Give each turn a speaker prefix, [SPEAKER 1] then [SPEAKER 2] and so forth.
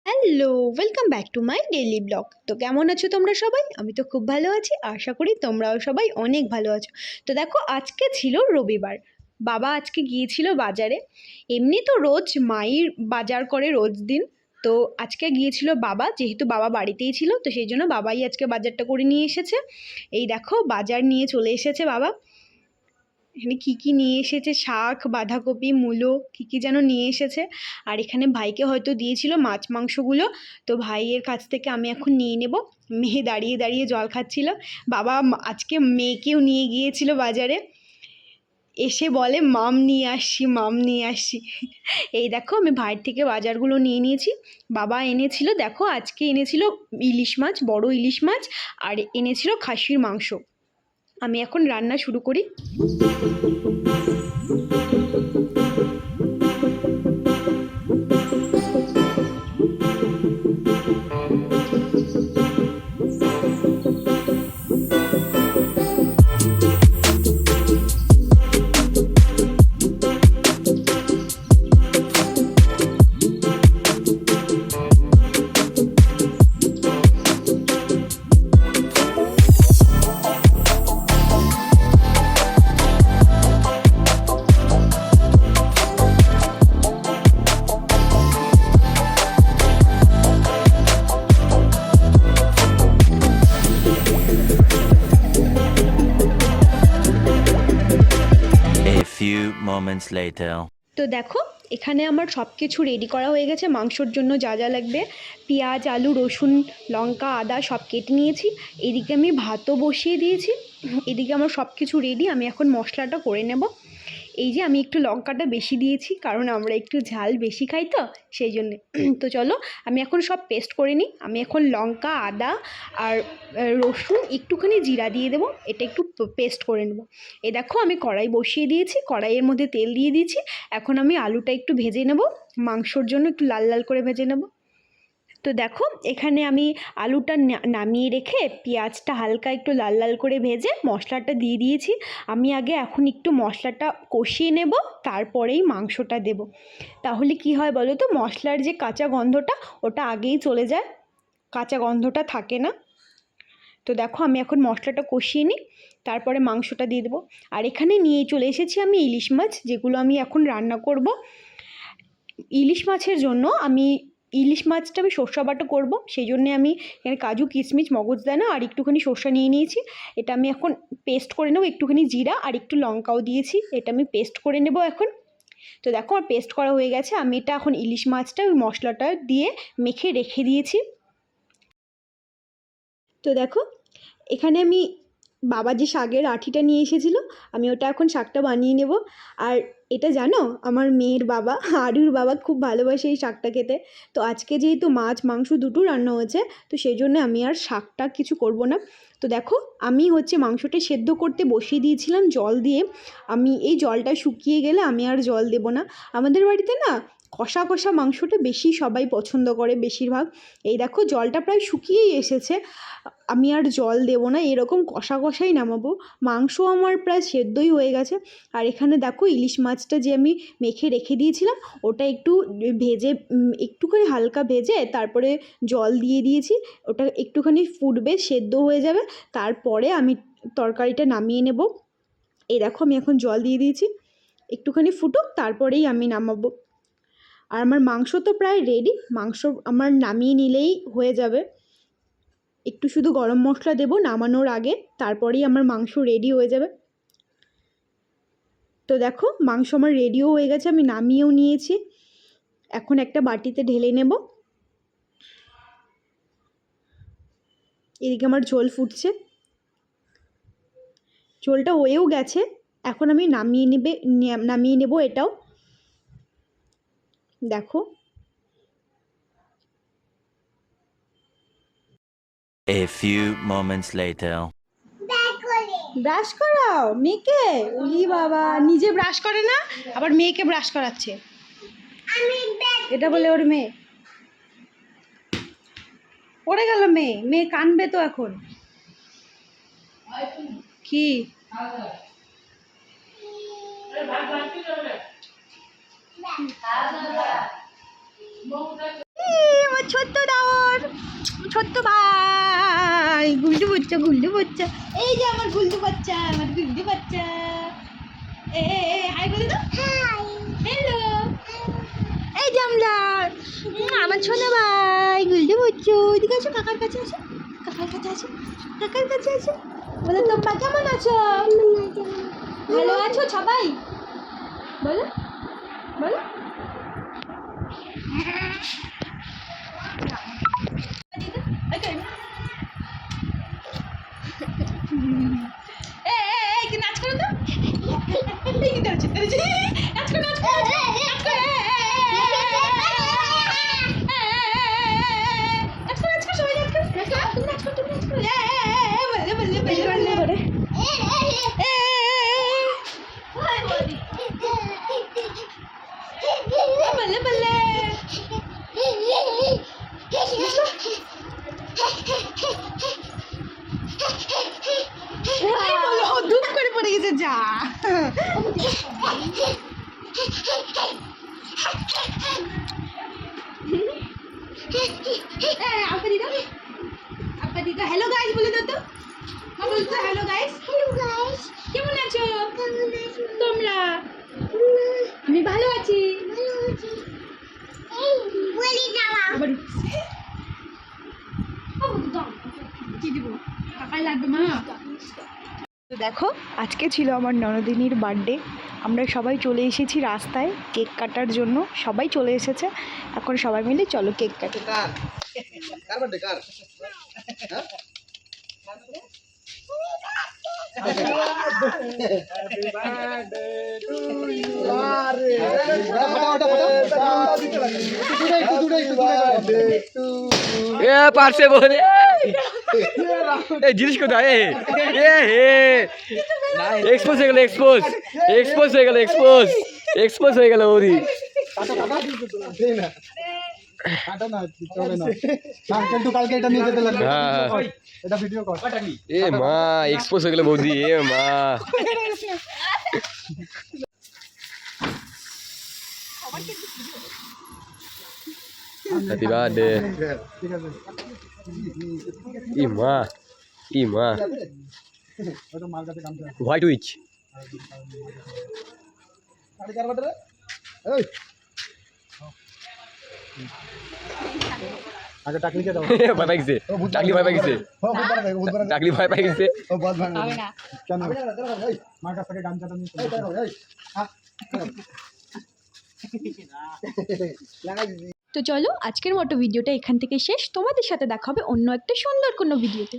[SPEAKER 1] Hello, welcome back to my daily blog. তো কেমন আছো তোমরা সবাই? আমি তো খুব ভালো আছি, আশা করি তোমরাও সবাই অনেক ভালো আছো। তো দেখো, আজকে ছিল রবিবার। বাবা আজকে গিয়েছিল বাজারে। এমনি তো রোজ মাই বাজার করে রোজ দিন। তো আজকে গিয়েছিল বাবা, যেহেতু বাবা বাড়িতেই ছিল, তো সেই জন্য বাবাই আজকে বাজারটা করে নিয়ে এসেছে। এই দেখো, বাজার নিয়ে চলে এসেছে বাবা। এখানে কী কী নিয়ে এসেছে, শাক, বাঁধাকপি, মূলো, কী কী যেন নিয়ে এসেছে। আর এখানে ভাইকে হয়তো দিয়েছিল মাছ মাংসগুলো। তো ভাইয়ের কাছ থেকে আমি এখন নিয়ে নেব। মেয়ে দাঁড়িয়ে দাঁড়িয়ে জল খাচ্ছিল। বাবা আজকে মেয়েকেও নিয়ে গিয়েছিল বাজারে। এসে বলে, মাম নিয়ে আসছি, মাম নিয়ে আসছি। এই দেখো, আমি ভাইয়ের থেকে বাজারগুলো নিয়ে নিয়েছি। বাবা এনেছিল, দেখো আজকে এনেছিল ইলিশ মাছ, বড় ইলিশ মাছ, আর এনেছিল খাসির মাংস। আমি এখন রান্না শুরু করি।
[SPEAKER 2] Few moments later.
[SPEAKER 1] তো দেখো, এখানে আমার সব কিছু রেডি করা হয়ে গেছে। মাংসর জন্য যা যা লাগবে, পেঁয়াজ, আলু, রসুন, লঙ্কা, আদা সব কেটে নিয়েছি। এদিকে আমি ভাতও বসিয়ে দিয়েছি। এদিকে আমার সব কিছু রেডি। আমি এখন মশলাটা করে নেব। এই যে আমি একটু লঙ্কাটা বেশি দিয়েছি, কারণ আমরা একটু ঝাল বেশি খাই, তো সেই জন্যে। তো চলো, আমি এখন সব পেস্ট করে নিই। আমি এখন লঙ্কা, আদা আর রসুন, একটুখানি জিরা দিয়ে দেবো। এটা একটু পেস্ট করে নেব। এই দেখো, আমি কড়াই বসিয়ে দিয়েছি, কড়াইয়ের মধ্যে তেল দিয়ে দিয়েছি। এখন আমি আলুটা একটু ভেজে নেব, মাংসর জন্য একটু লাল লাল করে ভেজে নেব। তো দেখো, এখানে আমি আলুটা নামিয়ে রেখে পেঁয়াজটা হালকা একটু লাল লাল করে ভেজে মশলাটা দিয়ে দিয়েছি। আমি আগে এখন একটু মশলাটা কষিয়ে নেব, তারপরেই মাংসটা দেব। তাহলে কি হয় বলো তো, মশলার যে কাঁচা গন্ধটা ওটা আগেই চলে যায়, কাঁচা গন্ধটা থাকে না। তো দেখো, আমি এখন মশলাটা কষিয়ে নিই, তারপরে মাংসটা দিয়ে দেবো। আর এখানে নিয়ে চলে এসেছি আমি ইলিশ মাছ, যেগুলো আমি এখন রান্না করব। ইলিশ মাছের জন্য ইলিশ মাছটা আমি সর্ষে বাটা করব, সেই জন্যে আমি এখানে কাজু, কিশমিশ, মগজদানা আর একটুখানি সর্ষে নিয়ে নিয়েছি। এটা আমি এখন পেস্ট করে নেব। একটুখানি জিরা আর একটু লঙ্কাও দিয়েছি, এটা আমি পেস্ট করে নেব এখন। তো দেখো, আর পেস্ট করা হয়ে গেছে। আমি এটা এখন ইলিশ মাছটা ওই মশলাটা দিয়ে মেখে রেখে দিয়েছি। তো দেখো, এখানে আমি বাবা যে শাকের আঁটিটা নিয়ে এসেছিলো, আমি ওটা এখন শাকটা বানিয়ে নেব। আর এটা জানো, আমার মেয়ের বাবা, আরুর বাবা খুব ভালোবাসে এই শাকটা খেতে। তো আজকে যেহেতু মাছ মাংস দুটো রান্না হয়েছে, তো সেই জন্য আমি আর শাকটা কিছু করব না। তো দেখো, আমি মাংসটা সেদ্ধ করতে বসিয়ে দিয়েছিলাম জল দিয়ে। আমি এই জলটা শুকিয়ে গেলে আমি আর জল দেব না। আমাদের বাড়িতে না কষা কষা মাংসটা বেশি সবাই পছন্দ করে, বেশিরভাগ। এই দেখো, জলটা প্রায় শুকিয়েই এসেছে। আমি আর জল দেব না, এরকম কষা কষাই নামাবো। মাংস আমার প্রায় সেদ্ধই হয়ে গেছে। আর এখানে দেখো, ইলিশ মাছটা যে আমি মেখে রেখে দিয়েছিলাম, ওটা একটু ভেজে, একটুখানি হালকা ভেজে তারপরে জল দিয়ে দিয়েছি। ওটা একটুখানি ফুটবে, সেদ্ধ হয়ে যাবে, তারপরে আমি তরকারিটা নামিয়ে নেব। এই দেখো, আমি এখন জল দিয়ে দিয়েছি, একটুখানি ফুটুক, তারপরেই আমি নামাবো। আর আমার মাংস তো প্রায় রেডি, মাংস আমার নামিয়ে নিলেই হয়ে যাবে। একটু শুধু গরম মশলা দেবো নামানোর আগে, তারপরেই আমার মাংস রেডি হয়ে যাবে। তো দেখো, মাংস আমার রেডিও হয়ে গেছে, আমি নামিয়েও নিয়েছি। এখন একটা বাটিতে ঢেলে নেব। এদিকে আমার ঝোল ফুটছে, ঝোলটা হয়েও গেছে। এখন আমি নামিয়ে নেব এটাও। দেখো,
[SPEAKER 2] A few moments later.
[SPEAKER 1] Brush করাও মেয়েকে। ওই বাবা, নিজে ব্রাশ করে না, আবার মেয়েকে ব্রাশ করাচ্ছে। এটা বলে ওর মেয়ে। পড়ে গেল মেয়ে, মেয়ে কানবে তো এখন। কি আমার ছোট্ট দাওর, ছোট্ট ভাই, গুল্ডু বাচ্চা, এই যে আমার গুল্ডু বাচ্চা, এ হাই বলে দাও, হাই, হ্যালো, এই যে আমার ছোনা ভাই, গুল্ডু বাচ্চা, এদিকে আসো, কাকার কাছে আসো, বলে তোমরা কেমন আছো? ভালো আছো সবাই? বলো বলো। নাচ করো তো, নাচ ধূপ করে পড়ে গেছে যা। আপা দিদা হ্যালো গাইস বলে দাও তো, বলতো হ্যালো গাইস, কেমন আছো তোমরা? আমি ভালো আছি। আবার কি দিব, টাকাই লাগবে মা। তো দেখো, আজকে ছিল আমার ননদিনীর বার্থডে। আমরা সবাই চলে এসেছি রাস্তায় কেক কাটার জন্য, সবাই চলে এসেছে। এখন সবাই মিলে চলো কেক কাটি।
[SPEAKER 3] পারছে বলে এই জিনিস কোথায় এক্সপোজ হয়ে গেল, এক্সপোজ হয়ে গেল ওরি। এ মা এক্সপোজ হয়ে গেল বৌদি, এ মা। Happy birthday. ই মা হোয়াইট উইচ। টাকলি ভয় পাই গেছে, টাকলি ভয় পাই গেছে।
[SPEAKER 1] তো চলো, আজকের মতো ভিডিওটা এখান থেকে শেষ। তোমাদের সাথে দেখা হবে অন্য একটা সুন্দর কোনো ভিডিওতে।